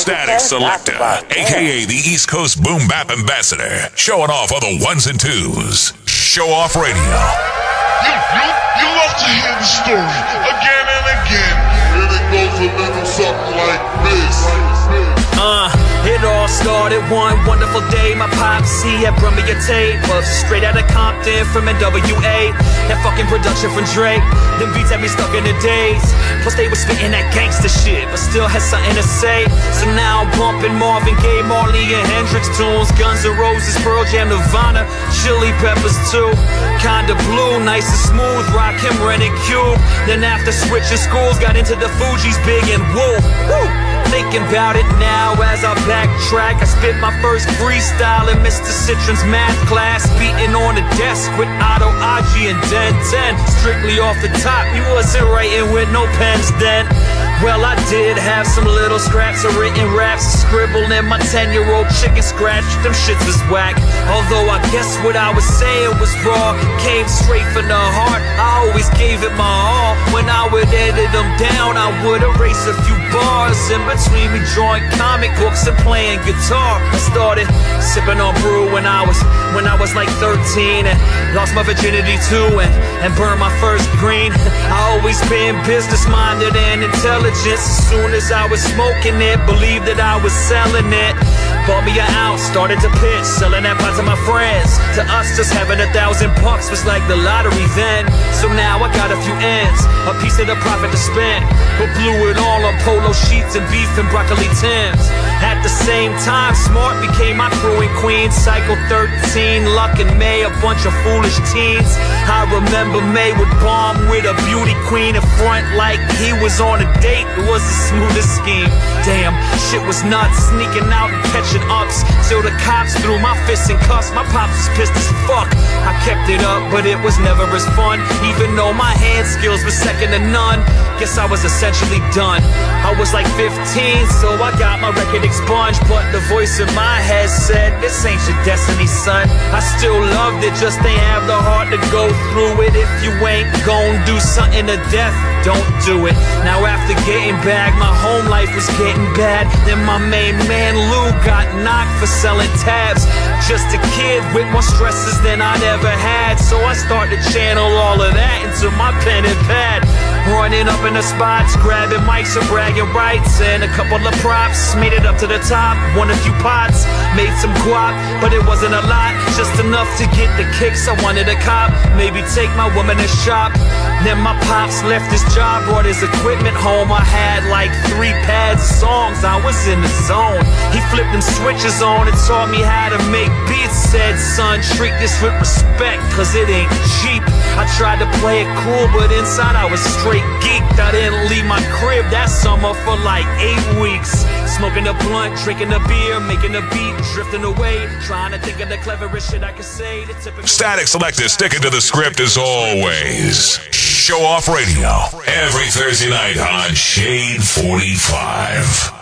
Static Selector, a.k.a. the East Coast Boom Bap Ambassador, showing off on the ones and twos. Show Off Radio. You love to hear the story again and again. And it goes a little something like this. It all started one wonderful day. My pops, he had brought me a tape of straight out of Compton from NWA. That fucking production from Drake. Them beats had me stuck in the days. Plus they was spitting that gangster shit, but still had something to say. So now I'm bumping Marvin Gaye, Marley and Hendrix tunes, Guns N' Roses, Pearl Jam, Nirvana, Chili Peppers too. Kinda blue, nice and smooth, Rakim, Ren and Cube. Then after switching schools, got into the Fugees, Big and Woo. Thinking about it now as I backtrack, I spit my first freestyle in Mr. Citron's math class, beating on the desk with Otto, Aji, and Den 10. Strictly off the top, he wasn't writing with no pens then. Well, I did have some little scraps of written raps, scribbled in my 10-year-old chicken scratch. Them shits was whack, although I guess what I was saying was raw, came straight from the heart. I always gave it my all. When I would edit them down, I would erase a few bars in between me drawing comic books and playing guitar. I started sipping on brew when I was like 13, and lost my virginity too, and burned my first green. I always been business-minded and intelligent. As soon as I was smoking it, believed that I was selling it. Bought me an ounce, started to pitch, selling that pot to my friends. To us, just having $1,000 was like the lottery then. So now I got a few ends, a piece of the profit to spend, but blew it all on polo sheets and beef and broccoli Tims. At the same time, Smart became my crew and queen. Cycle 13, Luck and May, a bunch of foolish teens. I remember May would bomb with a beauty queen in front like he was on a date. It was the smoothest scheme. Damn, shit was nuts, sneaking out and catching ups till the cops threw my fists in cuffs. My pops was pissed as fuck. I kept it up, but it was never as fun, even though my hand skills were second to none. Guess I was essentially done. I was like 15, so I got my record expunged, but the voice in my head said, this ain't your destiny, son. I still loved it, just ain't have the heart to go through it. If you ain't gon' do something to death, don't do it. Now after getting back, my home life was getting bad. Then my main man Lou got knocked for selling tabs. Just a kid with more stresses than I'd ever had, so I started to channel all of that into my pen and pad. Running up in the spots, grabbing mics and bragging rights, and a couple of props. Made it up to the top, won a few pots, made some guap, but it wasn't a lot, just enough to get the kicks I wanted to cop. Maybe take my woman to shop. Then my pops left his job, brought his equipment home. I had like 3 pads of songs, I was in the zone. He flipped them switches on and taught me how to make beats. Said, son, treat this with respect, cause it ain't cheap. I tried to play it cool, but inside I was straight geeked. I didn't leave my crib that summer for like 8 weeks. Smoking a blunt, drinking a beer, making a beat, drifting away, trying to think of the cleverest shit I could say. Static Selector sticking to the script as always. Show Off Radio every Thursday night on Shade 45.